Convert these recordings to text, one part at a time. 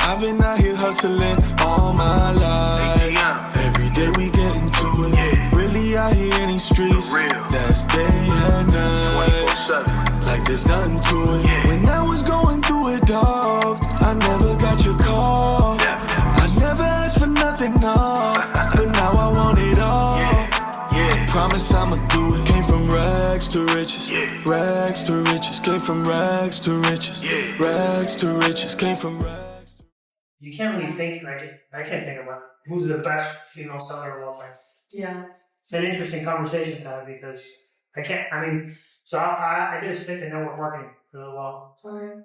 I've been out here hustling all my life. Every day we get into it. Really out here in these streets. That's day and night. Like there's nothing to it. When I was going through it, dog, I never got your call. I never asked for nothing, no. But now I want it all. I promise I'ma do it. Came from rags to riches. Rags to riches. Came from rags to riches. Rags to riches. Came from rags. You can't really think, I can't think about who's the best female seller of all time. Yeah. It's an interesting conversation to have because I did a stint in network marketing for a little while. Okay.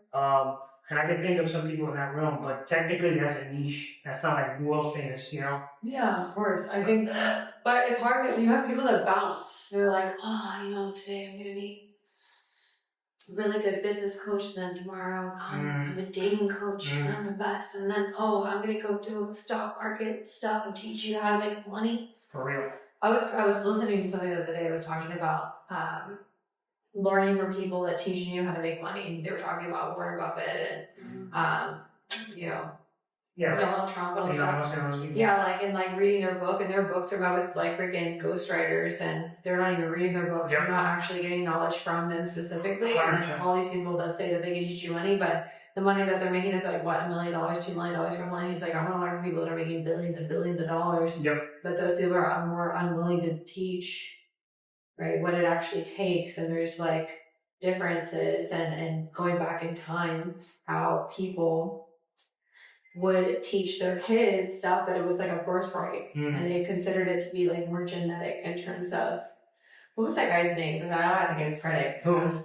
And I can think of some people in that realm, but technically that's a niche. That's not like world famous, you know? Yeah, of course. I think, but it's hard because you have people that bounce. They're like, oh, today I'm going to be a really good business coach, and then tomorrow I'm a dating coach, and I'm the best, and then, I'm going to go do stock market stuff and teach you how to make money. For real. I was listening to something the other day. I was talking about learning from people that teaching you how to make money. They were talking about Warren Buffett and Donald Trump and all that stuff. Yeah, and reading their book, and their books are about with freaking ghostwriters, and they're not even reading their books. They're not actually getting knowledge from them specifically. 100%. And then all these people that say that they can teach you money, but the money that they're making is $1 million, $2 million from money. He's like, I want to learn from people that are making billions and billions of dollars. Yep. But those people are more unwilling to teach, right, what it actually takes. And there's differences and going back in time, how people would teach their kids stuff that it was a birthright. And they considered it to be more genetic in terms of, what was that guy's name? Because I think it's credit. Who?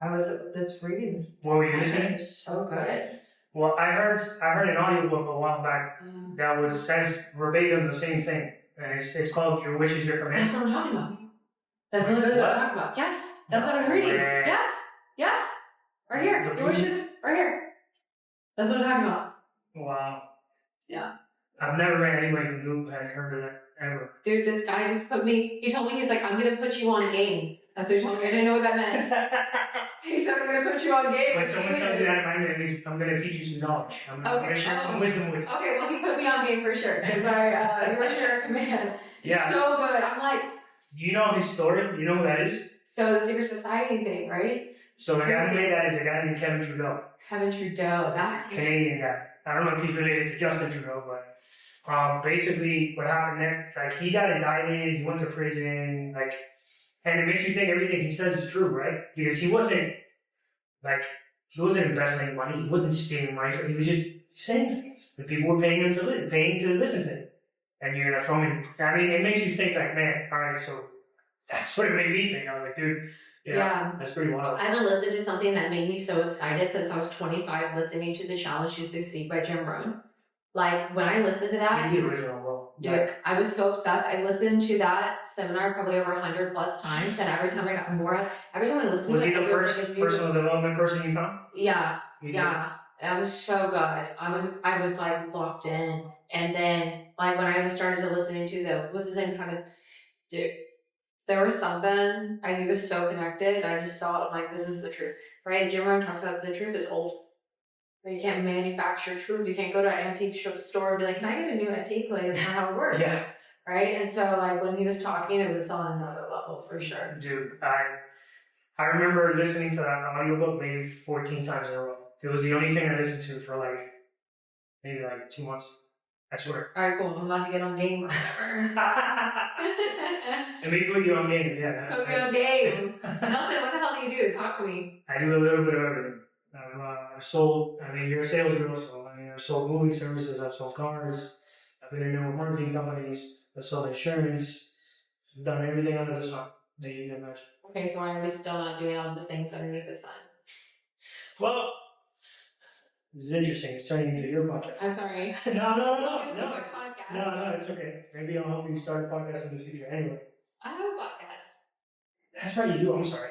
I was reading this. What were you listening? So good. Well, I heard an audiobook a while back that says verbatim the same thing. And it's called Your Wish is Your Command. That's what I'm talking about. That's literally what I'm talking about. Yes. That's what I'm reading. Yes. Right here. Your wishes right here. That's what I'm talking about. Wow. Yeah. I've never met anybody who had heard of that ever. Dude, this guy just he told me, he's like, I'm going to put you on game. That's what he told me. I didn't know what that meant. He said, I'm going to put you on game. When someone tells you that, it means I'm going to teach you some knowledge. I'm going to share some wisdom with you. Okay, well, he put me on game for sure. Because you were sharing a command. Yeah. So good. I'm like... Do you know his story? You know who that is? So the Secret Society thing, right? So the guy who made that is a guy named Kevin Trudeau. Kevin Trudeau. That's a Canadian guy. I don't know if he's related to Justin Trudeau, but basically what happened there, he got indicted, he went to prison, and it makes you think everything he says is true, right? Because he wasn't investing money, he wasn't stealing money, he was just saying things. The people were paying to listen to him. And you're gonna throw him in. It makes you think man, alright, so that's what it made me think. I was like, dude, yeah, that's pretty wild. I haven't listened to something that made me so excited since I was 25, listening to The Challenge to Succeed by Jim Rohn. When I listened to that, he's the original, bro. Dude, I was so obsessed. I listened to that seminar probably over 100 plus times, and every time I got more, every time I listened to it, was he the first personal development person you found? Yeah, that was so good. I was locked in, and then when I started to listening to what's his name, Kevin, dude. There was something, I was so connected, and I just felt this is the truth, right? Jim Rohn talks about the truth is old. You can't manufacture truth. You can't go to an antique store and be like, can I get a new antique? That's not how it works. Yeah. Right? And so, when he was talking, it was on another level for sure. Dude, I remember listening to that audiobook maybe 14 times in a row. It was the only thing I listened to for maybe 2 months. I swear. Alright, cool. I'm about to get on game. Let me put you on game, yeah. Put me on game. Nelson, what the hell do you do? Talk to me. I do a little bit of everything. You're a sales girl, so I've sold moving services, I've sold cars, I've been in network marketing companies, I've sold insurance, I've done everything under the sun that you can imagine. Okay, so why are we still not doing all the things underneath the sun? Well, this is interesting. It's turning into your podcast. I'm sorry. No, podcast. it's okay. Maybe I'll help you start a podcast in the future. Anyway. I have a podcast. That's right, you do. I'm sorry.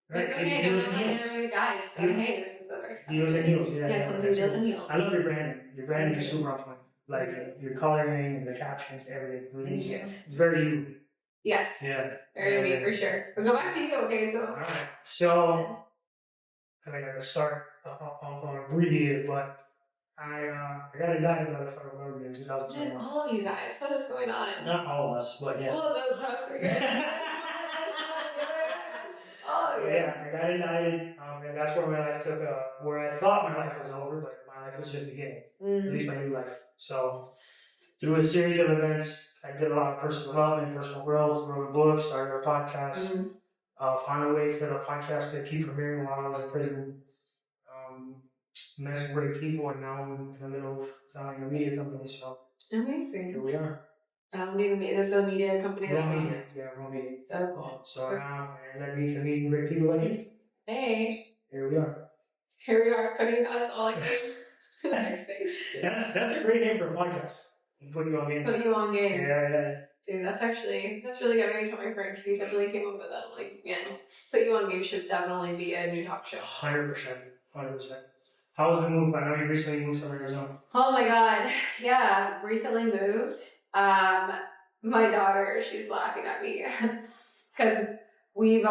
Right? It's okay. Deals and heels. Guys. Hey, this is the first time. Deals and heels, yeah. Yeah, closing deals and heels. I love your branding. Your branding is super on point. Your coloring and the captions, everything. Really, thank you. Very you. Yes. Yeah. Very me, for sure. We'll go back to you. Okay, so. All right. So, I gotta start. I'll abbreviate it, but I got indicted by the federal government in And 2021. all of you guys, what is going on? Not all of us, but yeah. Well, those us are good. All of you. Yeah, I got indicted, and that's where my life took where I thought my life was over, but my life was just beginning. At least my new life. So, through a series of events, I did a lot of personal development, personal growth, wrote a book, started a podcast, found a way for the podcast to keep premiering while I was in prison. Met some great people, and now I'm in the middle of founding a media company, so Amazing. here we are. This is a media company. Raw Media. Yeah, Raw Media. So cool. So now, and that means to meet great people like you. Hey. Here we are. Here we are, putting us all in the next phase. That's a great name for a podcast. Put you on game. Put you on game. Yeah. Dude, that's really good. I told my friend because he definitely came up with that. I'm like, man, Put You On Game should definitely be a new talk show. 100%. How was the move? I know you recently moved to Arizona. Oh my god. Yeah, recently moved. My daughter, she's laughing at me because we've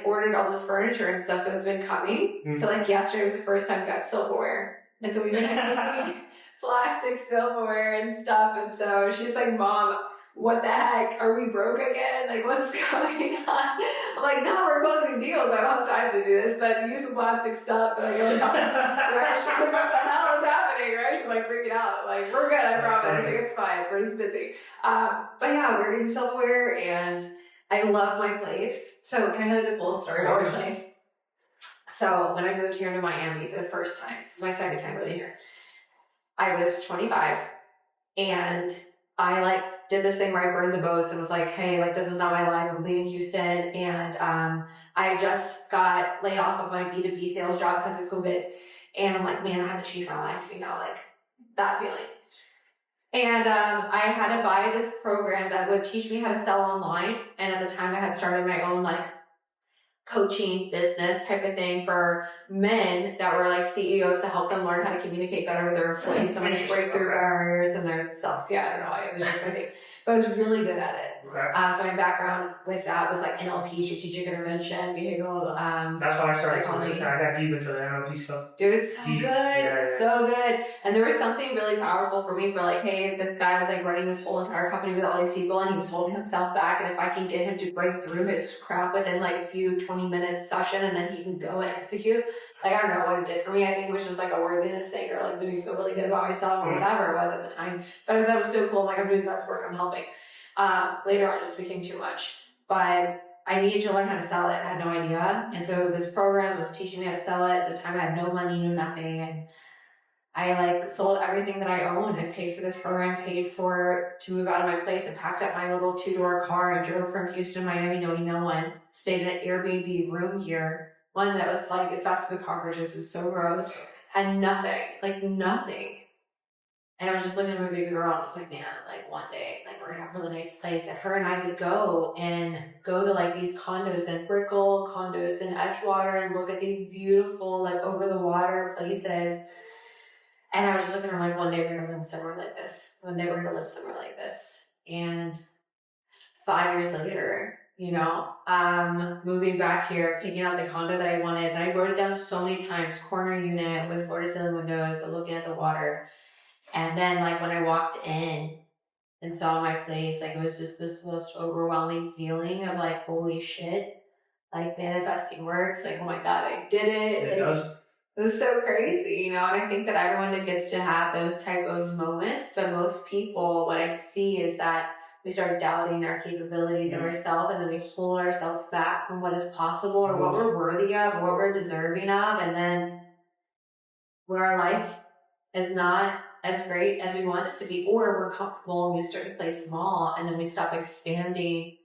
ordered all this furniture and stuff, so it's been coming. So like yesterday was the first time we got silverware, and so we've been using plastic silverware and stuff. And so she's like, "Mom, what the heck? Are we broke again? Like, what's going on?" I'm like, "No, we're closing deals. I don't have time to do this, but use some plastic stuff." And I go, right? She's like, "What the hell is happening?" Right? She's like freaking out. Like, we're good, I promise. Like, it's fine. We're just busy. But yeah, we're getting silverware, and I love my place. So can I tell you the cool story about my place? So when I moved here to Miami for the first time, this is my second time living here, I was 25, and I did this thing where I burned the boats and was like, hey, this is not my life. I'm leaving Houston. And I just got laid off of my B2B sales job because of COVID. And I'm like, man, I have to change my life, that feeling. And I had to buy this program that would teach me how to sell online. And at the time I had started my own coaching business type of thing for men that were CEOs to help them learn how to communicate better with their employees and break through barriers and their selves. Yeah, I don't know. It was just my thing. But I was really good at it. Okay. So my background with that was NLP, strategic intervention, behavioral that's how I started. psychology. I got deep into the NLP stuff. Dude, it's so good. Yeah. So good. And there was something really powerful for me for hey, this guy was running this whole entire company with all these people, and he was holding himself back, and if I can get him to break through his crap within a few 20-minute session, and then he can go and execute. I don't know what it did for me. I think it was just a worthiness thing, or made me feel really good about myself, or whatever it was at the time. But I thought it was so cool. I'm doing God's work, I'm helping. Later on, it just became too much. But I needed to learn how to sell it. I had no idea. And so this program was teaching me how to sell it. At the time, I had no money, no nothing. And I sold everything that I owned. I paid for this program, paid for to move out of my place, and packed up my little 2-door car and drove from Houston to Miami, knowing no one. Stayed in an Airbnb room here. One that was infested with cockroaches. It was so gross. And nothing, nothing. And I was just looking at my baby girl, and I was like, man, one day, we're gonna have a really nice place. And her and I would go to these condos in Brickell, condos in Edgewater, and look at these beautiful, over the water places. And I was just looking at her one day we're gonna live somewhere like this. One day we're gonna live somewhere like this. And 5 years later, moving back here, picking out the condo that I wanted, and I wrote it down so many times, corner unit with floor-to-ceiling windows, looking at the water. And then, when I walked in and saw my place, it was just this most overwhelming feeling of, holy shit, manifesting works. Oh my God, I did it. It does. It was so crazy, and I think that everyone gets to have those type of moments, but most people, what I see is that we start doubting our capabilities of ourselves, and then we hold ourselves back from what is possible or what we're worthy of, what we're deserving of, and then where our life is not as great as we want it to be, or we're comfortable and we start to play small, and then we stop expanding,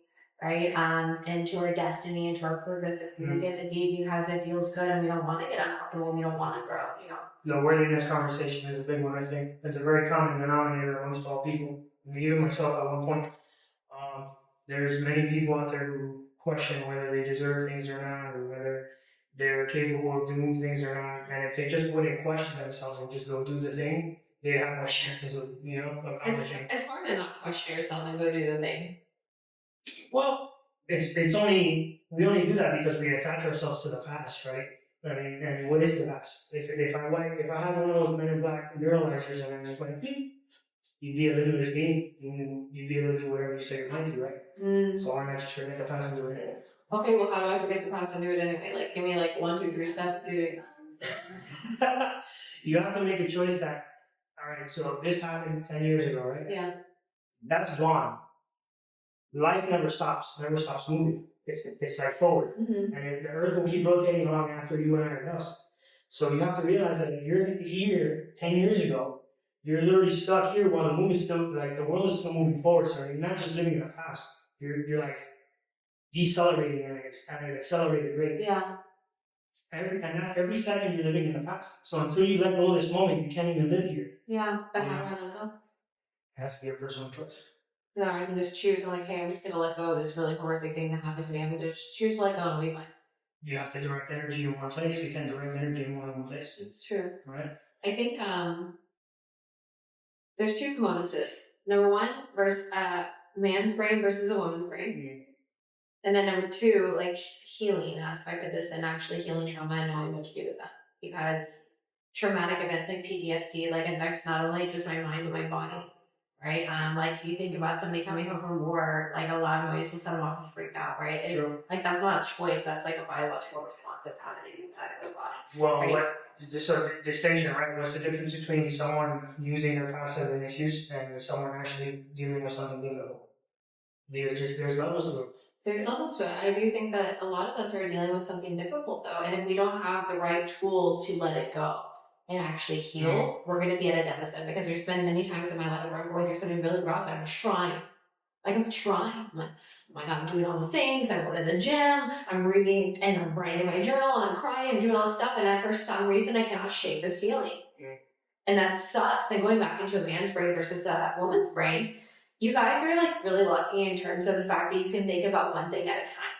right, into our destiny, into our purpose. If we get to be because it feels good, and we don't want to get uncomfortable, we don't want to grow, The worthiness conversation is a big one, I think. It's a very common denominator amongst all people. Even myself at one point. There's many people out there who question whether they deserve things or not, or whether they're capable of doing things or not. And if they just wouldn't question themselves and just go do the thing, they have more chances of, accomplishing. It's hard to not question yourself and go do the thing. Well, we only do that because we attach ourselves to the past, right? I mean, and what is the past? If I had one of those Men in Black neuralizers and I just went, beep, you'd be a limitless being. You'd be able to do whatever you say your mind to, right? So why not just forget the past and do it anyway? Okay, well, how do I forget the past and do it anyway? Like, give me like 1, 2, 3 steps to doing that. You have to make a choice that, all right, so this happened 10 years ago, right? Yeah. That's gone. Life never stops moving. It's like forward. Mm-hmm. And the earth will keep rotating along after you and I are dust. So you have to realize that if you're here 10 years ago, you're literally stuck here while the moon is still, like, the world is still moving forward. So you're not just living in the past. You're like decelerating at an accelerated rate. Yeah. And that's every second you're living in the past. So until you let go of this moment, you can't even live here. Yeah, but how do I let go? It has to be a personal choice. No, I can just choose, like, hey, I'm just gonna let go of this really horrific thing that happened to me. I'm gonna just choose to let go and leave mine. You have to direct energy in one place. You can't direct energy in one place. It's true. Right? I think there's 2 components to this. Number 1, versus man's brain versus a woman's brain. Mm-hmm. And then number 2, like, healing aspect of this and actually healing trauma and knowing what to do with that. Because traumatic events like PTSD, like, affects not only just my mind, but my body. Right? Like, you think about somebody coming home from war, like, a loud noise will set them off and freak out, right? Sure. Like, that's not a choice, that's like a biological response that's happening inside of the body. Well, right? So distinction, right? What's the difference between someone using their past as an excuse and someone actually dealing with something difficult? Because there's levels of it. There's levels to it. I do think that a lot of us are dealing with something difficult, though, and if we don't have the right tools to let it go and actually heal, we're going to be at a deficit, because there's been many times in my life where I'm going through something really rough and I'm trying. I'm like, oh my God, I'm doing all the things. I go to the gym, I'm reading, and I'm writing my journal, and I'm crying, and doing all this stuff, and for some reason I cannot shake this feeling. And that sucks. And going back into a man's brain versus a woman's brain, you guys are, like, really lucky in terms of the fact that you can think about one thing at a time.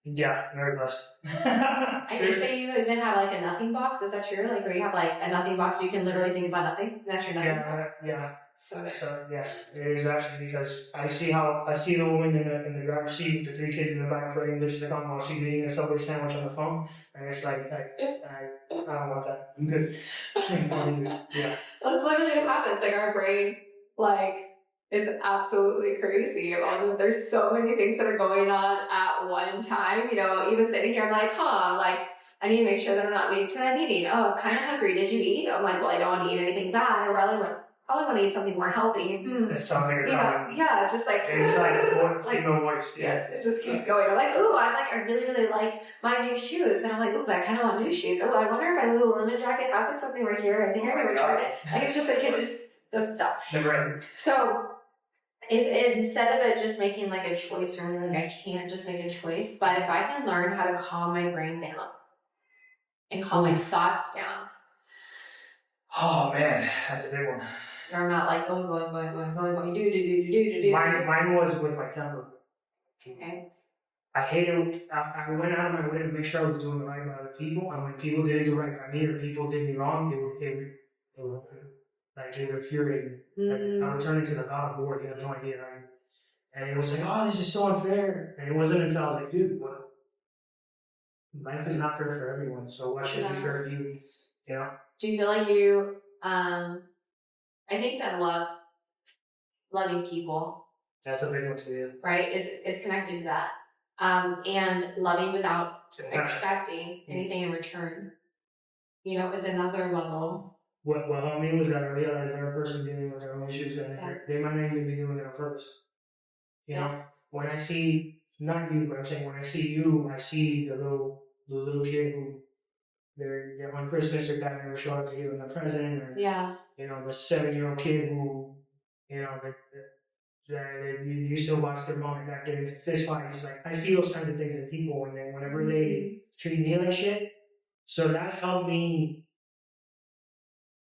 Yeah, very blessed. I think that you even have, like, a nothing box. Is that true? Like, where you have, like, a nothing box, you can literally think about nothing. That's your nothing box. Yeah. So nice. So yeah, it is actually, because I see the woman in the driver's seat with the 3 kids in the back putting lipstick on while she's eating a Subway sandwich on the phone, and it's like I don't want that. I'm good. Yeah. That's literally what happens. Like, our brain, like, is absolutely crazy. There's so many things that are going on at one time. You know, even sitting here, I'm like, like, I need to make sure that I'm not late to that meeting. Oh, I'm kind of hungry. Did you eat? I'm like, well, I don't want to eat anything bad. I probably want to eat something more healthy. It sounds like yeah, just like, it's like female voice. Yeah. Yes, it just keeps going. I'm like, ooh, I really, really like my new shoes. And I'm like, ooh, but I kind of want new shoes. Oh, I wonder if my Lululemon jacket has like something right here. I think I'm going to return it. Like, it's just like, it just doesn't stop. So, if instead of it just making like a choice for me, like, I can't just make a choice, but if I can learn how to calm my brain down and calm my thoughts down. Oh man, that's a big one. Or I'm not like going, do. Mine was with my temper. Okay. I hated, I went out of my way to make sure I was doing the right by other people, and when people didn't do right by me or people did me wrong, it would infuriate me. Like, I would turn into the God of War, you have no idea, right? And it was like, oh, this is so unfair. And it wasn't until I was like, dude, what? Life is not fair for everyone, so why should it be fair for you? You know? Do you feel like you, I think that loving people. That's a big one too. Right, is connected to that. And loving without expecting anything in return, you know, is another level. What helped me was that I realized every person dealing with their own issues, and they might not even be doing it on purpose. You know, when I see, not you, but I'm saying when I see you, I see the little kid who, on Christmas their dad never showed up to give them a present, or you know, the 7-year-old kid who, you know, you still watch their mom and dad get into fist fights. Like, I see those kinds of things in people, and then whenever they treat me like shit, so that's helped me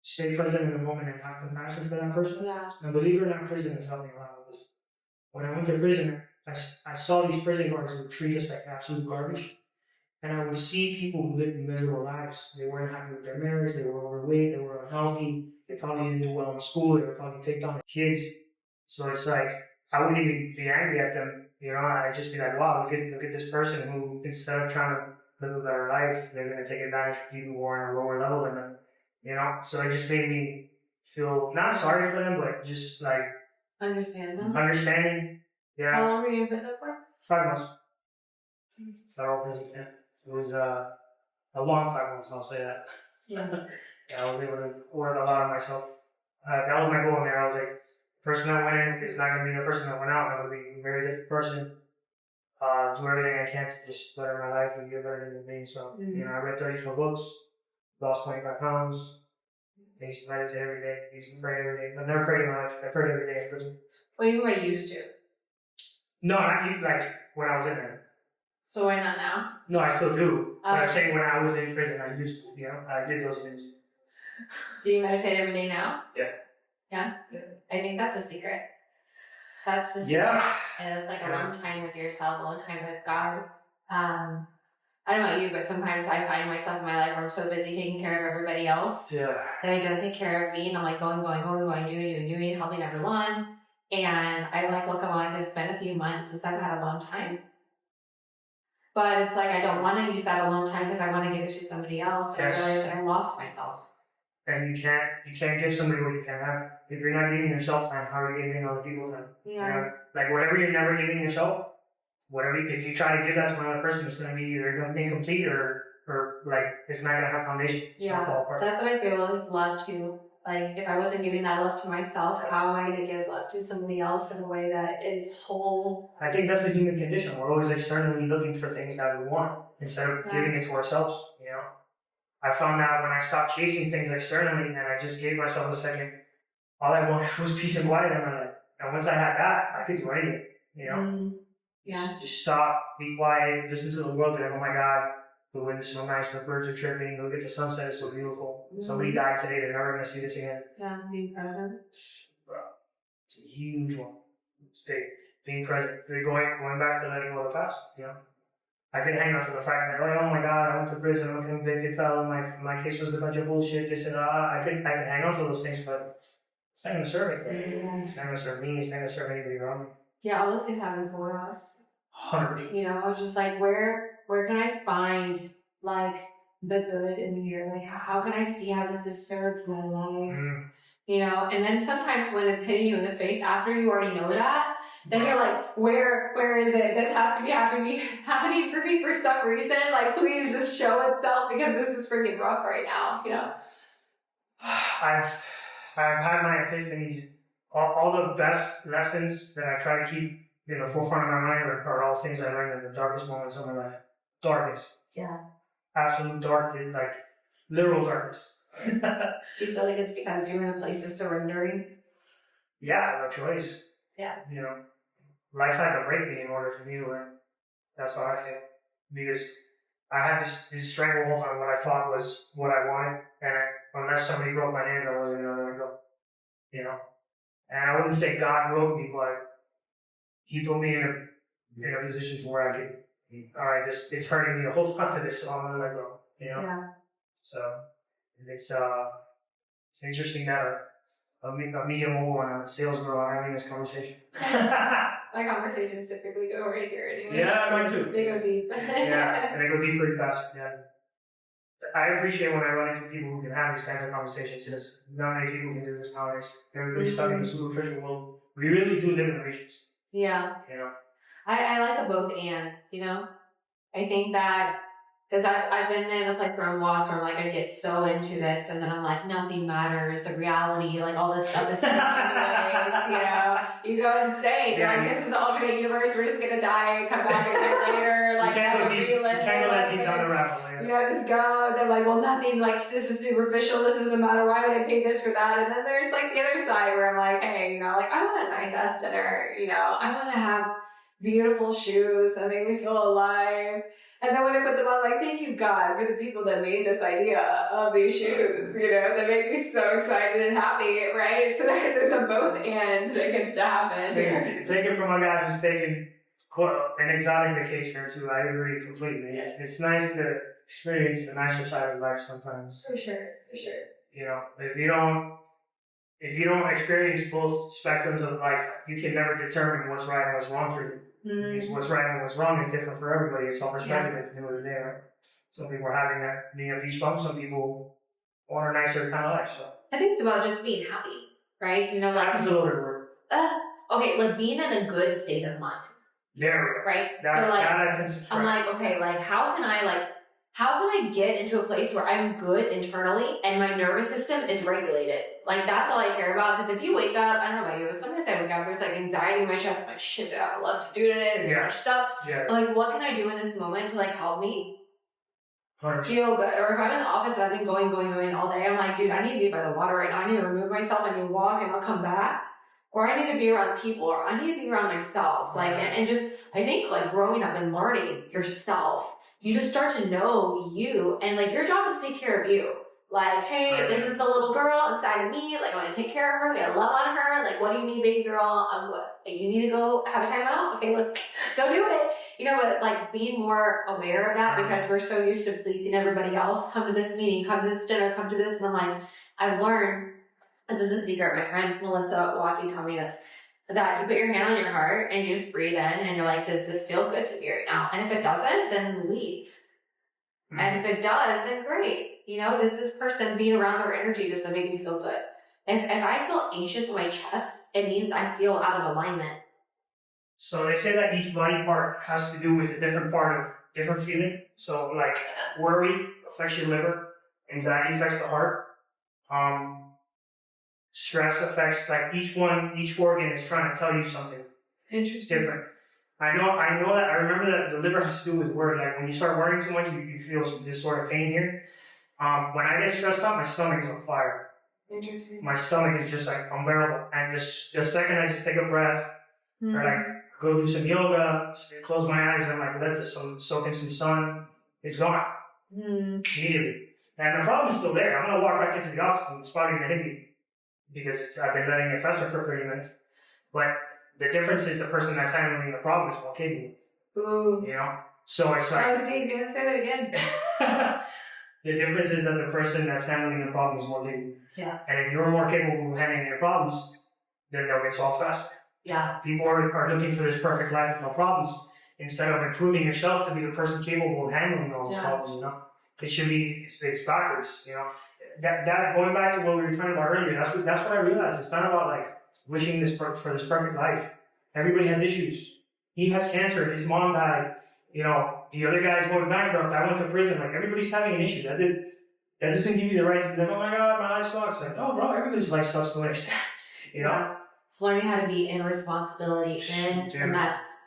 stay present in the moment and have compassion for that person. Yeah. And believe it or not, prison has helped me a lot with this. When I went to prison, I saw these prison guards who would treat us like absolute garbage. And I would see people who lived miserable lives. They weren't happy with their marriage, they were overweight, they were unhealthy, they probably didn't do well in school, they were probably picked on as kids. So it's like, I wouldn't even be angry at them, you know, I'd just be like, wow, look at this person who, instead of trying to live a better life. They're going to take advantage of people who are on a lower level than them, you know? So it just made me feel not sorry for them, but just like understanding. Yeah. How long were you in prison for? 5 months. Federal prison, yeah. It was a long 5 months, I'll say that. Yeah, I was able to work a lot on myself. That was my goal, man. I was like, the person that went in is not going to be the person that went out. I'm going to be a very different person. Do everything I can to just better my life and be a better human being. So, you know, I read 34 books, lost 25 pounds. I used to meditate every day. I used to pray every day. I've never prayed in my life. I prayed every day in prison. What do you mean by used to? No, not like when I was in there. So why not now? No, I still do. But I'm saying when I was in prison, I used to, you know, I did those things. Do you meditate every day now? Yeah. Yeah? I think that's the secret. That's the secret. Yeah. And it's like alone time with yourself, alone time with God. I don't know about you, but sometimes I find myself in my life where I'm so busy taking care of everybody else that I don't take care of me, and I'm like going, doing, helping everyone. And I like look around, it's been a few months since I've had a long time. But it's like I don't want to use that alone time because I want to give it to somebody else. And I realize that I lost myself. And you can't give somebody what you can't have. If you're not giving yourself time, how are you giving other people time? Yeah. You know? Like whatever you're never giving yourself, if you try to give that to another person, it's going to be either going to be incomplete or like it's not going to have foundation. It's going to fall apart. That's what I feel with love too. Like if I wasn't giving that love to myself, how am I going to give love to somebody else in a way that is whole? I think that's the human condition. We're always externally looking for things that we want instead of giving it to ourselves. You know, I found out when I stopped chasing things externally and I just gave myself a second, all I wanted was peace and quiet in my life. And once I had that, I could do anything. You know. Just stop, be quiet, listen to the world, and oh my God, the wind is so nice, the birds are chirping, look at the sunset, it's so beautiful. Somebody died today, they're never going to see this again. Yeah, being present. Bro, it's a huge one. It's big. Being present. Going back to letting go of the past, you know. I could hang on to the fact that, oh my God, I went to prison, I'm a convicted felon, my case was a bunch of bullshit, this and that. I could hang on to those things, but it's not going to serve it. It's not going to serve me, it's not going to serve anybody around me. Yeah, all those things happen for us. 100%. You know, I was just like, where can I find like the good in the year? Like, how can I see how this has served my life? You know, and then sometimes when it's hitting you in the face after you already know that, then you're like, where is it? This has to be happening for me for some reason. Like, please just show itself because this is freaking rough right now. You know. I've had my epiphanies. All the best lessons that I try to keep in the forefront of my mind are all things I learned in the darkest moments of my life. Darkest. Yeah. Absolute darkest, like literal darkness. Do you feel like it's because you're in a place of surrendering? Yeah, no choice. Yeah. You know, life had to break me in order for me to learn. That's how I feel. Because I had this stranglehold on what I thought was what I wanted, and unless somebody broke my hands, I wasn't going to let it go. You know? And I wouldn't say God wrote me, but He put me in a position to where I could, all right, it's hurting me to hold on to this, so I'm going to let go, you know? Yeah. So it's interesting that a medium mobile and a sales girl are having this conversation. My conversations typically go right here anyways. Yeah, mine too. They go deep. Yeah, and they go deep pretty fast, yeah. I appreciate when I run into people who can have these kinds of conversations, because not many people can do this nowadays. Everybody's stuck in the superficial world. We really do live in the regions. Yeah. You know? I like a both and, you know? I think that, because I've been in a place where I'm lost, where I'm like, I get so into this, and then I'm like, nothing matters, the reality, like all this stuff is anyways, you know? You go insane. Yeah, you're like, this is the alternate universe, we're just gonna die and come back a year later, like, have a relive. You can't go that deep down the rabbit hole. You know, just go, they're like, well, nothing, like, this is superficial, this doesn't matter, why would I pay this for that? And then there's, like, the other side where I'm like, hey, you know, like, I want a nice-ass dinner, you know? I want to have beautiful shoes that make me feel alive. And then when I put them on, like, thank you, God, for the people that made this idea of these shoes, you know, that make me so excited and happy, right? So there's a both and that gets to happen here. Take it from a guy who's taken an exotic vacation or two. I agree completely. Yeah. It's nice to experience the nicer side of life sometimes. For sure. You know, if you don't experience both spectrums of life, you can never determine what's right and what's wrong for you. Because what's right and what's wrong is different for everybody. It's all perspective at the end of the day, right? Some people are having that being a beach bum. Some people want a nicer kind of life. So I think it's about just being happy, right? You know, like happy's a little bit of word. okay, like being in a good state of mind. There we go. Right? That, so like, that I can subscribe. I'm like, okay, like how can I get into a place where I'm good internally and my nervous system is regulated? Like that's all I care about. Because if you wake up, I don't know about you, but sometimes I wake up, there's like anxiety in my chest. I'm like, shit, I would love to do today. There's so much stuff. Yeah. Like, what can I do in this moment to like help me 100%. feel good? Or if I'm in the office and I've been going all day, I'm like, dude, I need to be by the water right now. I need to remove myself. I need to walk and I'll come back. Or I need to be around people, or I need to be around myself. Like, and just, I think like growing up and learning yourself, you just start to know you, and like your job is to take care of you. Like, hey, this is the little girl inside of me. Like, I want to take care of her. We gotta love on her. Like, what do you need, baby girl? What? You need to go have a timeout? Okay, let's go do it. You know, but like being more aware of that because we're so used to pleasing everybody else. Come to this meeting, come to this dinner, come to this. And I'm like, I've learned, this is a secret, my friend Melissa Watsy told me this, that you put your hand on your heart and you just breathe in and you're like, does this feel good to me right now? And if it doesn't, then leave. And if it does, then great. You know, does this person being around their energy, does it make me feel good? If I feel anxious in my chest, it means I feel out of alignment. So they say that each body part has to do with a different part of different feeling. So like worry affects your liver, anxiety affects the heart, stress affects like each organ is trying to tell you something. Interesting. Different. I know that. I remember that the liver has to do with worry. Like when you start worrying too much, you feel this sort of pain here. When I get stressed out, my stomach is on fire. Interesting. My stomach is just like unbearable. And just the second I just take a breath, or like go do some yoga, close my eyes, and like let this soak in some sun, it's gone. Immediately. And the problem is still there. I'm gonna walk back into the office and it's probably gonna hit me because I've been letting it fester for 30 minutes. But the difference is the person that's handling the problem is more capable. Ooh. You know? So it's like. I was deep. Gonna say that again. The difference is that the person that's handling the problem is more capable. Yeah. And if you're more capable of handling your problems, then they'll get solved faster. Yeah. People are looking for this perfect life with no problems instead of improving yourself to be the person capable of handling all those problems, you know? It should be, it's backwards, you know? That going back to what we were talking about earlier, that's what I realized. It's not about like wishing for this perfect life. Everybody has issues. He has cancer, his mom died, you know, the other guy's going bankrupt, I went to prison. Like everybody's having an issue. That doesn't give you the right to be like, oh my god, my life sucks. Like, no bro, everybody's life sucks to an extent. You know? It's learning how to be in responsibility in the mess.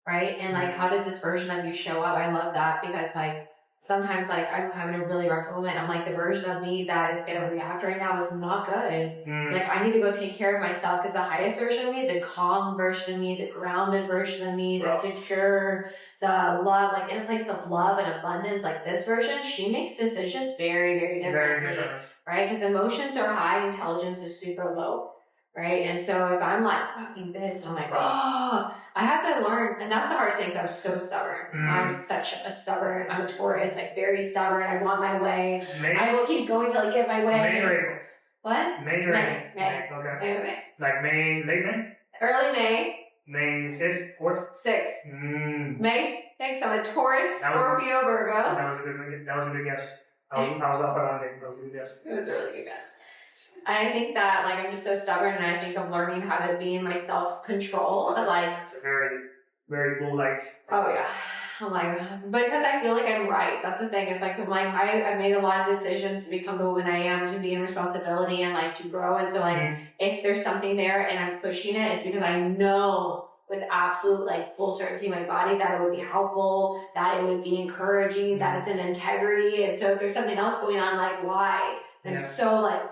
Right? And like how does this version of you show up? I love that because like sometimes like I'm having a really rough moment. I'm like the version of me that is gonna react right now is not good. Like I need to go take care of myself because the highest version of me, the calm version of me, the grounded version of me, the secure, the love, like in a place of love and abundance, like this version, she makes decisions very, very differently. Very different. Right? Because emotions are high, intelligence is super low. Right? And so if I'm like fucking pissed, I'm like, oh, I have to learn. And that's the hardest thing because I'm so stubborn. I'm such a stubborn, I'm a Taurus, like very stubborn. I want my way. I will keep going till I get my way. May or April? What? May or April? May. Okay. May. Like May, late May? Early May. May 5th, 4th? 6th. May 6th. I'm a Taurus, Scorpio, Virgo. That was a good guess. I was up around it. That was a good guess. It was a really good guess. And I think that, like, I'm just so stubborn, and I think of learning how to be in my self-control. Like, it's a very, very bull-like. Oh, yeah. I'm like, because I feel like I'm right. That's the thing. It's like, I made a lot of decisions to become the woman I am, to be in responsibility and, like, to grow. And so, like, if there's something there and I'm pushing it, it's because I know with absolute, like, full certainty in my body that it would be helpful, that it would be encouraging, that it's an integrity. And so if there's something else going on, like, why? And so, like,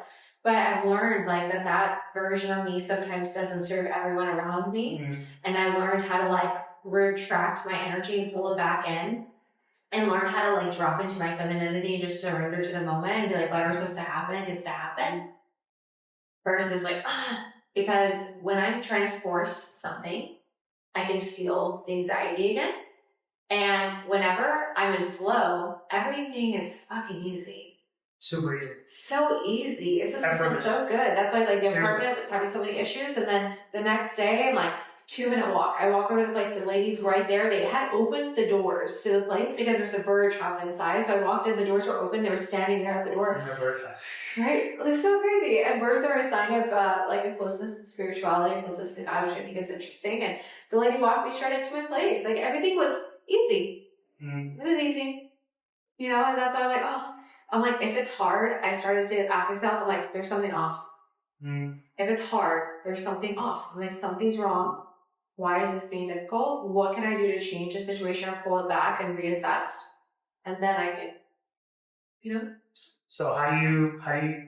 but I've learned, like, that version of me sometimes doesn't serve everyone around me. And I learned how to, like, retract my energy and pull it back in, and learn how to, like, drop into my femininity and just surrender to the moment and be like, whatever's supposed to happen gets to happen. Versus, like, because when I'm trying to force something, I can feel the anxiety again. And whenever I'm in flow, everything is fucking easy. Super easy. So easy. It's just feels so good. That's why, like, the apartment was having so many issues, and then the next day I'm like, 2-minute walk. I walk over to the place, the lady's right there. They had opened the doors to the place because there's a bird trapped inside. So I walked in, the doors were open, they were standing there at the door. Right? It's so crazy. And birds are a sign of like a closeness to spirituality, and closeness to God, which I think is interesting. And the lady walked me straight into my place. Like everything was easy. It was easy. You know, and that's why I'm like, oh, I'm like, if it's hard, I started to ask myself, I'm like, there's something off. If it's hard, there's something off. I'm like, something's wrong. Why is this being difficult? What can I do to change the situation or pull it back and reassess? And then I can, you know. So how do you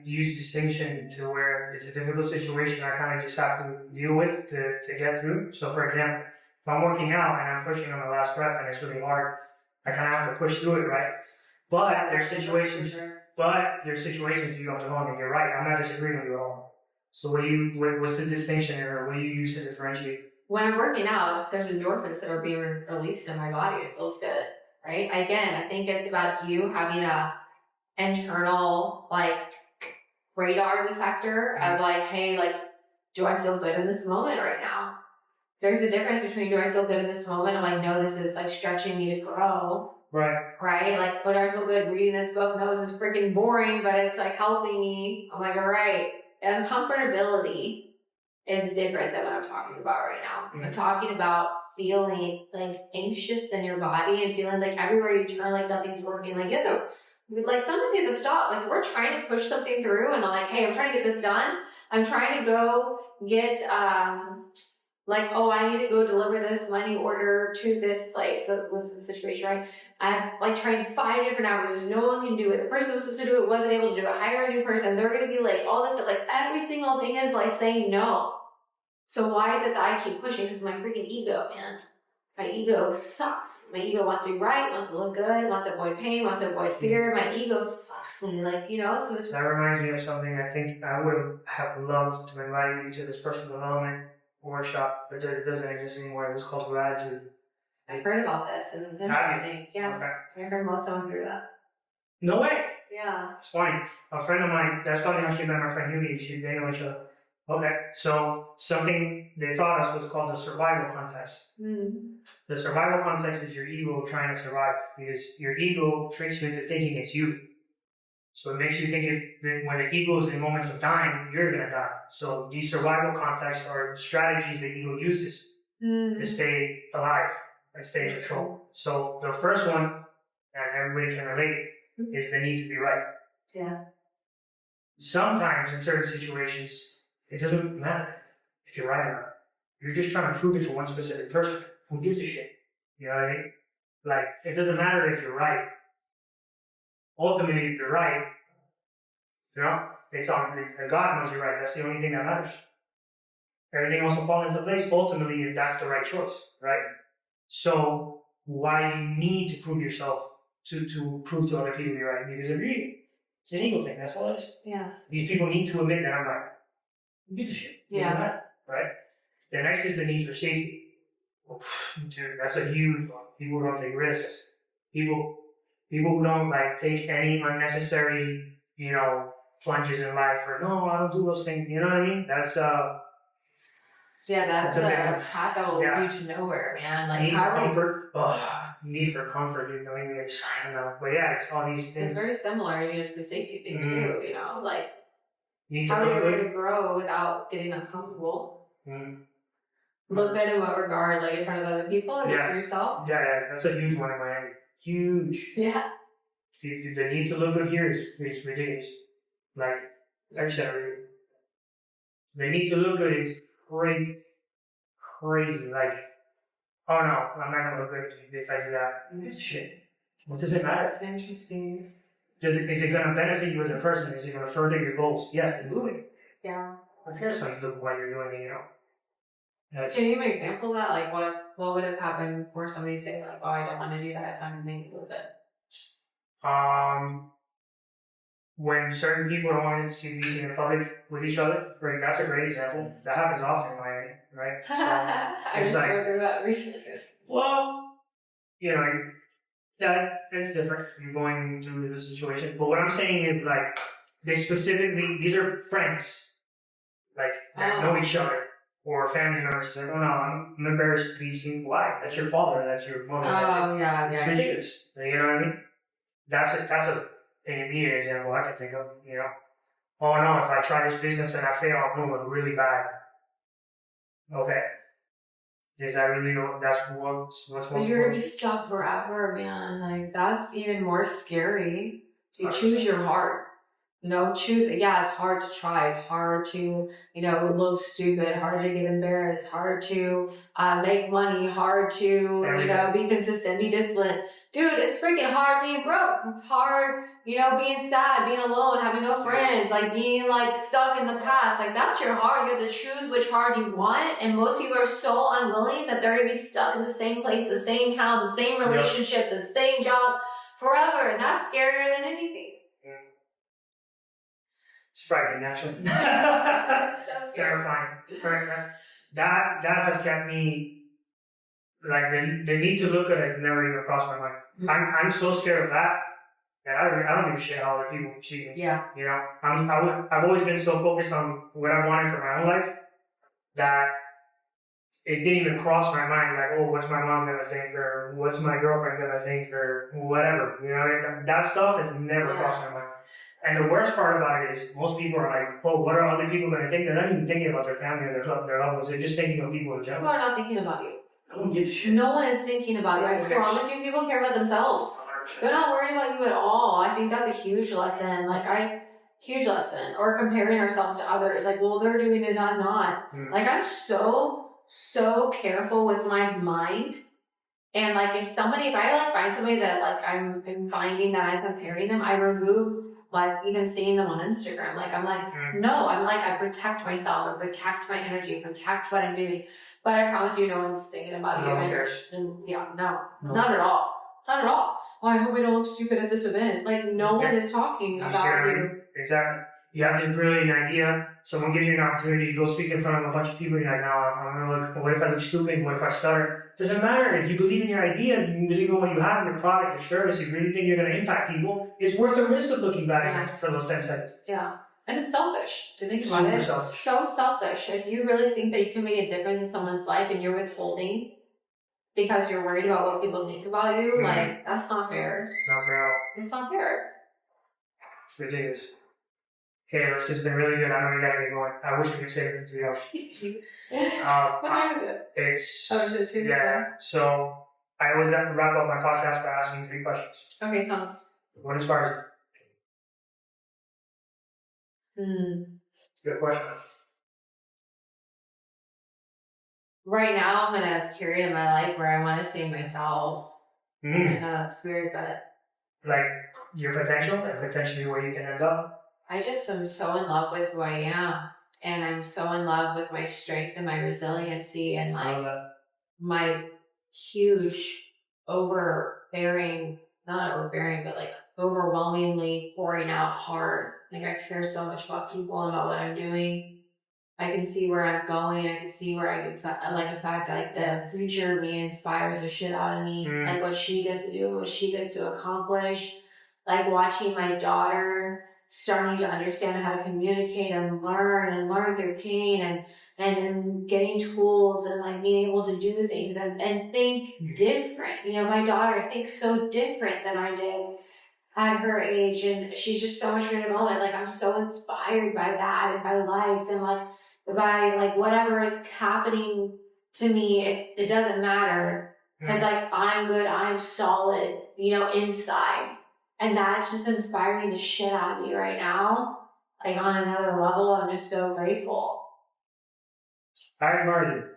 use distinction to where it's a difficult situation I kind of just have to deal with to get through? So for example, if I'm working out and I'm pushing on the last rep and it's really hard, I kind of have to push through it, right? But there's situations you have to own, and you're right. I'm not disagreeing with you at all. So what's the distinction, or what do you use to differentiate? When I'm working out, there's endorphins that are being released in my body. It feels good, right? Again, I think it's about you having a internal like radar detector of like, hey, like, do I feel good in this moment right now? There's a difference between do I feel good in this moment? I'm like, no, this is like stretching me to grow. Right? Like, do I feel good reading this book? No, this is freaking boring, but it's like helping me. I'm like, all right. And comfortability is different than what I'm talking about right now. I'm talking about feeling like anxious in your body and feeling like everywhere you turn, like nothing's working. Like, you have to, like sometimes you have to stop. Like we're trying to push something through and I'm like, hey, I'm trying to get this done. I'm trying to go get, like, oh, I need to go deliver this money order to this place. That was the situation, right? I'm like trying 5 different avenues. No one can do it. The person who was supposed to do it wasn't able to do it. Hire a new person. They're going to be late. All this stuff. Like every single thing is like saying no. So why is it that I keep pushing? Because my freaking ego, man. My ego sucks. My ego wants to be right, wants to look good, wants to avoid pain, wants to avoid fear. My ego fucks me. Like, you know, so it's just... That reminds me of something I think I would have loved to invite you to this personal development workshop, but it doesn't exist anymore. It was called Gratitude. I've heard about this. This is interesting. Yes. Okay. I heard about someone through that. No way. Yeah. It's funny. A friend of mine, that's probably how she met my friend Huey. They know each other. Okay. So something they taught us was called the survival context. The survival context is your ego trying to survive because your ego tricks you into thinking it's you. So it makes you think that when the ego is in moments of dying, you're going to die. So these survival contexts are strategies the ego uses to stay alive and stay in control. So the first one, and everybody can relate, is the need to be right. Yeah. Sometimes in certain situations, it doesn't matter if you're right or not. You're just trying to prove it to one specific person. Who gives a shit? You know what I mean? Like, it doesn't matter if you're right. Ultimately, if you're right, you know, it's on, God knows you're right. That's the only thing that matters. Everything else will fall into place, ultimately, if that's the right choice, right? So, why do you need to prove yourself to prove to other people you're right? Because it's an ego thing, that's all it is. Yeah. These people need to admit that I'm right. Who gives a shit? Yeah. Doesn't matter, right? The next is the need for safety. Dude, that's a huge one. People who don't take risks. People who don't like take any unnecessary, you know, plunges in life, or no, I don't do those things. You know what I mean? That's that's a path that will lead you to nowhere, man. Like need for comfort. Need for comfort. You know, I don't know, but yeah, it's all these things. It's very similar, you know, to the safety thing too. You know, like need how are you going to grow without getting uncomfortable? Look good in what regard? Like in front of other people or just for yourself? Yeah, that's a huge one in Miami. Huge. Yeah. The need to look good here is ridiculous. Like, actually, the need to look good is crazy. Like, oh no, I'm not gonna look good if I do that. Who gives a shit? What does it matter? Interesting. Is it gonna benefit you as a person? Is it gonna further your goals? Yes, it will. Yeah. Who cares how you look, what you're doing, you know? Can you give an example of that? Like, what would have happened for somebody to say, like, oh, I don't want to do that, it's not going to make me feel good? When certain people don't want to see me in public with each other, that's a great example. That happens often in Miami, right? So I just went through that recently. Well, you know, it's different. You're going through the situation. But what I'm saying is, like, these are friends, like, that know each other. or family members say, oh no, I'm embarrassed to be seen. Why? That's your father, that's your mother. It's ridiculous. You know what I mean? That's a an immediate example I can think of, you know. Oh no, if I try this business and I fail, I'm going to look really bad. Okay. Is that really, that's what's Because you're going to be stuck forever, man. Like, that's even more scary. You choose your heart. You know, it's hard to try. It's hard to, you know, look stupid, hard to get embarrassed, hard to make money, hard to, you know, be consistent, be disciplined. Dude, it's freaking hard being broke. It's hard, you know, being sad, being alone, having no friends, like being like stuck in the past. Like, that's your heart. You have to choose which heart you want. And most people are so unwilling that they're going to be stuck in the same place, the same town, the same relationship, the same job forever. And that's scarier than anything. It's frightening, actually. It's terrifying. That has kept me, like, the need to look at it has never even crossed my mind. I'm so scared of that I don't give a shit how other people see me. Yeah. You know, I've always been so focused on what I wanted for my own life that it didn't even cross my mind, like, oh, what's my mom gonna think, or what's my girlfriend gonna think, or whatever. You know, that stuff has never crossed my mind. And the worst part about it is most people are like, oh, what are other people gonna think? They're not even thinking about their family or their loved ones. They're just thinking of people in general. People are not thinking about you. No one gives a shit. No one is thinking about you. I promise you, people care about themselves. 100%. They're not worried about you at all. I think that's a huge lesson. Huge lesson. Or comparing ourselves to others. Like, well, they're doing it, I'm not. Like, I'm so careful with my mind. And like, if I find somebody that like I'm finding that I'm comparing them, I remove like even seeing them on Instagram. Like, I'm like, no, I protect myself, I protect my energy, protect what I'm doing. But I promise you, no one's thinking about you. Not at all. Not at all. Oh, I hope I don't look stupid at this event. Like, no one is talking about you. Exactly. You have this brilliant idea. Someone gives you an opportunity to go speak in front of a bunch of people. You're like, no, I'm going to look, what if I look stupid? What if I stutter? It doesn't matter. If you believe in your idea, you believe in what you have, your product, your service, you really think you're going to impact people, it's worth the risk of looking back for those 10 seconds. Yeah. And it's selfish to think about it. Selfish. So selfish. If you really think that you can make a difference in someone's life and you're withholding because you're worried about what people think about you, like, that's not fair. Not fair at all. It's not fair. It's ridiculous. Okay, this has been really good. I know you gotta get going. I wish we could save it to 3 hours. What time is it? It's... Oh, it's 2 so I always have to wrap up my podcast by asking 3 questions. Okay, Tom. What inspires you? Good question. Right now, I'm in a period of my life where I want to see myself. I know that's weird, but... Like, your potential and potentially where you can end up? I just am so in love with who I am. And I'm so in love with my strength and my resiliency and like my huge overwhelmingly pouring out heart. Like, I care so much about people and about what I'm doing. I can see where I'm going. I can see where I can, in fact, like the future of me inspires the shit out of me. Like what she gets to do, what she gets to accomplish. Like watching my daughter starting to understand how to communicate and learn through pain and getting tools and like being able to do things and think different. You know, my daughter thinks so different than I did at her age, and she's just so much in development. Like, I'm so inspired by that and by life and like by like whatever is happening to me, it doesn't matter because like I'm good, I'm solid, you know, inside. And that's just inspiring the shit out of me right now. Like, on another level, I'm just so grateful. I admire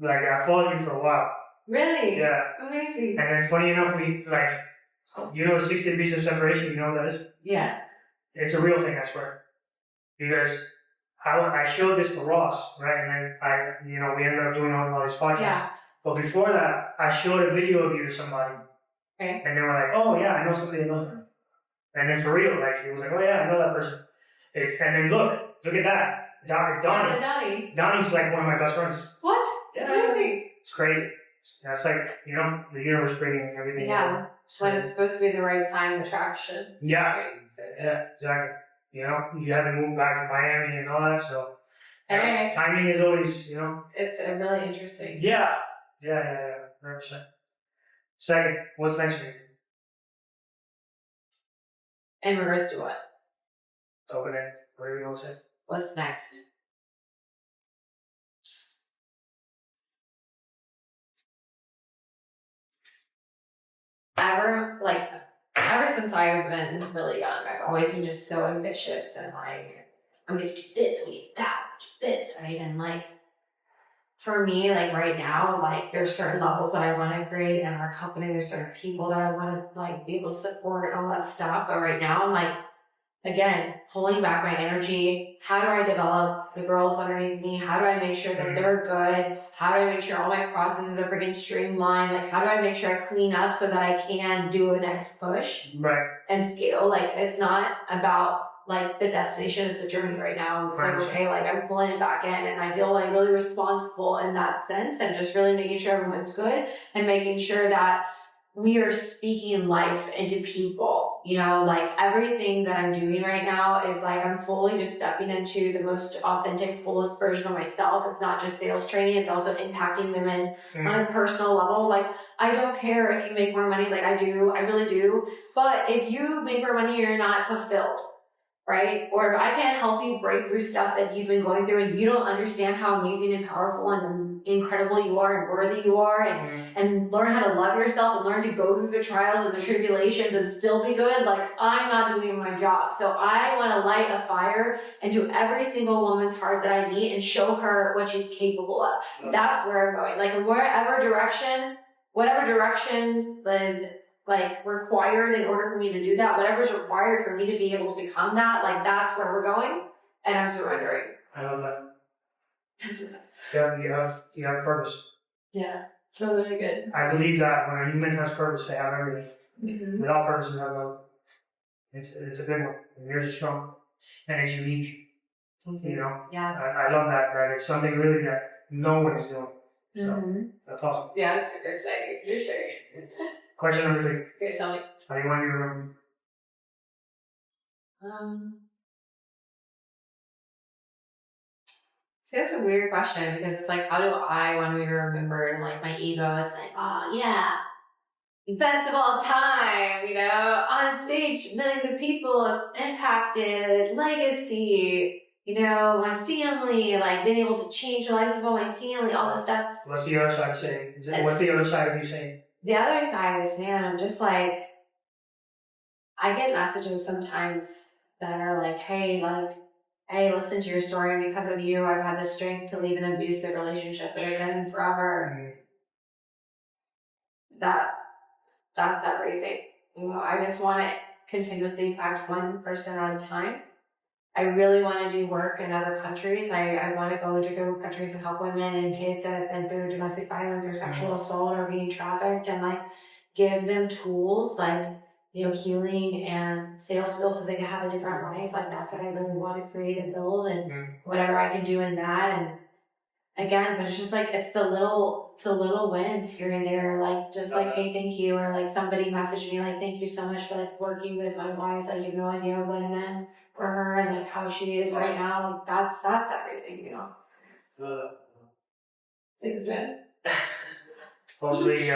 you. Like, I followed you for a while. Really? Yeah. Amazing. And then, funny enough, you know 6 degrees of separation, you know what that is? Yeah. It's a real thing, I swear. Because I showed this to Ross, right? And then we ended up doing all these podcasts. Yeah. But before that, I showed a video of you to somebody. Okay. And they were like, oh yeah, I know somebody that knows them. And then for real, like, he was like, oh yeah, I know that person. And then look at that. Donnie. Donnie's like one of my best friends. What? Yeah. Crazy. It's crazy. That's like, you know, the universe bringing everything together. When it's supposed to be the right time, attraction. Yeah. Right. So, yeah, exactly. You know, you had to move back to Miami and all that, so Hey. Timing is always, It's really interesting. Yeah. 100%. Second, what's next for you? In regards to what? Open it. Whatever you want to say. What's next? Ever since I've been really young, I've always been just so ambitious and like, I'm gonna do this, I'm gonna do that, I'm gonna do this, right? And like, for me, like right now, like there's certain levels that I want to create in our company. There's certain people that I want to like be able to support and all that stuff. But right now, I'm like, again, pulling back my energy. How do I develop the girls underneath me? How do I make sure that they're good? How do I make sure all my processes are freaking streamlined? Like, how do I make sure I clean up so that I can do a next push and scale? Like, it's not about like the destination, it's the journey right now. I'm just like, okay, like I'm pulling it back in and I feel like really responsible in that sense and just really making sure everyone's good and making sure that we are speaking life into people, like everything that I'm doing right now is like, I'm fully just stepping into the most authentic, fullest version of myself. It's not just sales training. It's also impacting women on a personal level. Like, I don't care if you make more money. Like I do, I really do. But if you make more money, you're not fulfilled, right? Or if I can't help you break through stuff that you've been going through and you don't understand how amazing and powerful and incredible you are and worthy you are and learn how to love yourself and learn to go through the trials and the tribulations and still be good, like I'm not doing my job. So I want to light a fire into every single woman's heart that I meet and show her what she's capable of. That's where I'm going. Like whatever direction that is like required in order for me to do that, whatever's required for me to be able to become that, like that's where we're going, and I'm surrendering. I love that. That's what that's. Yeah, you have purpose. Yeah, feels really good. I believe that when a human has purpose, they have everything. Mm-hmm. Without purpose, you have no. It's a big one. And yours is strong, and it's unique. Mm-hmm. Yeah. I love that. Right, it's something really that no one is doing. So that's awesome. Yeah, it's super exciting for sure. Question number 3. Okay, tell me. How do you want to be remembered? See, that's a weird question because it's like, how do I want to be remembered? And like my ego is like, oh yeah, best of all time, on stage, millions of people have impacted, legacy, my family, like being able to change the lives of all my family, all this stuff. What's the other side saying? What's the other side of you saying? The other side is, man, I'm just like, I get messages sometimes that are like, hey, listen to your story, and because of you, I've had the strength to leave an abusive relationship that I've been in forever. That's everything. I just want to continuously impact one person at a time. I really want to do work in other countries. I want to go into third countries and help women and kids that have been through domestic violence or sexual assault or being trafficked and like give them tools like, healing and sales skills so they can have a different life. Like that's what I really want to create and build and whatever I can do in that. And again, but it's just like, it's the little wins here and there. Like just like, hey, thank you. Or like somebody messaged me like, thank you so much for like working with my wife. Like you have no idea what it meant for her and like how she is right now. Like that's everything, Thanks, man. Hopefully,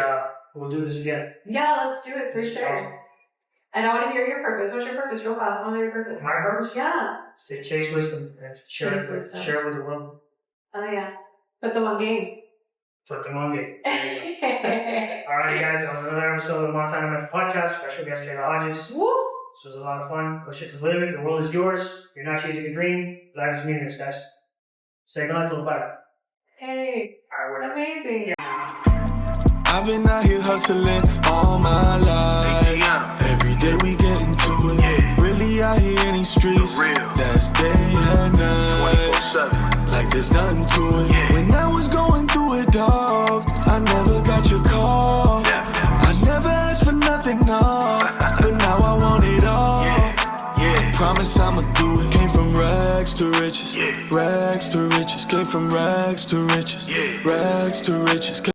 we'll do this again. Yeah, let's do it for sure. Awesome. And I want to hear your purpose. What's your purpose? Real fast. I want to hear your purpose. My purpose? Yeah. Stay chase wisdom and share Chase wisdom. Share it with the world. Oh yeah. Put them on game. Put them on game. Alright guys, that was another episode of the Montana Method Podcast. Special guest Kayla Hodges. Woo! This was a lot of fun. Push it to live it. The world is yours. You're not chasing a dream. Life is meaningless, guys. Say goodnight to the bye. Hey. Alright, Amazing. I've been out here hustling all my life. Every day we get into it. Really out here in these streets. That's day and night. Like there's nothing to it. When I was going through it, dog, I never got your call. I never asked for nothing, no. But now I want it all. Promise I'ma do it. Came from rags to riches. Rags to riches. Came from rags to riches. Rags to riches.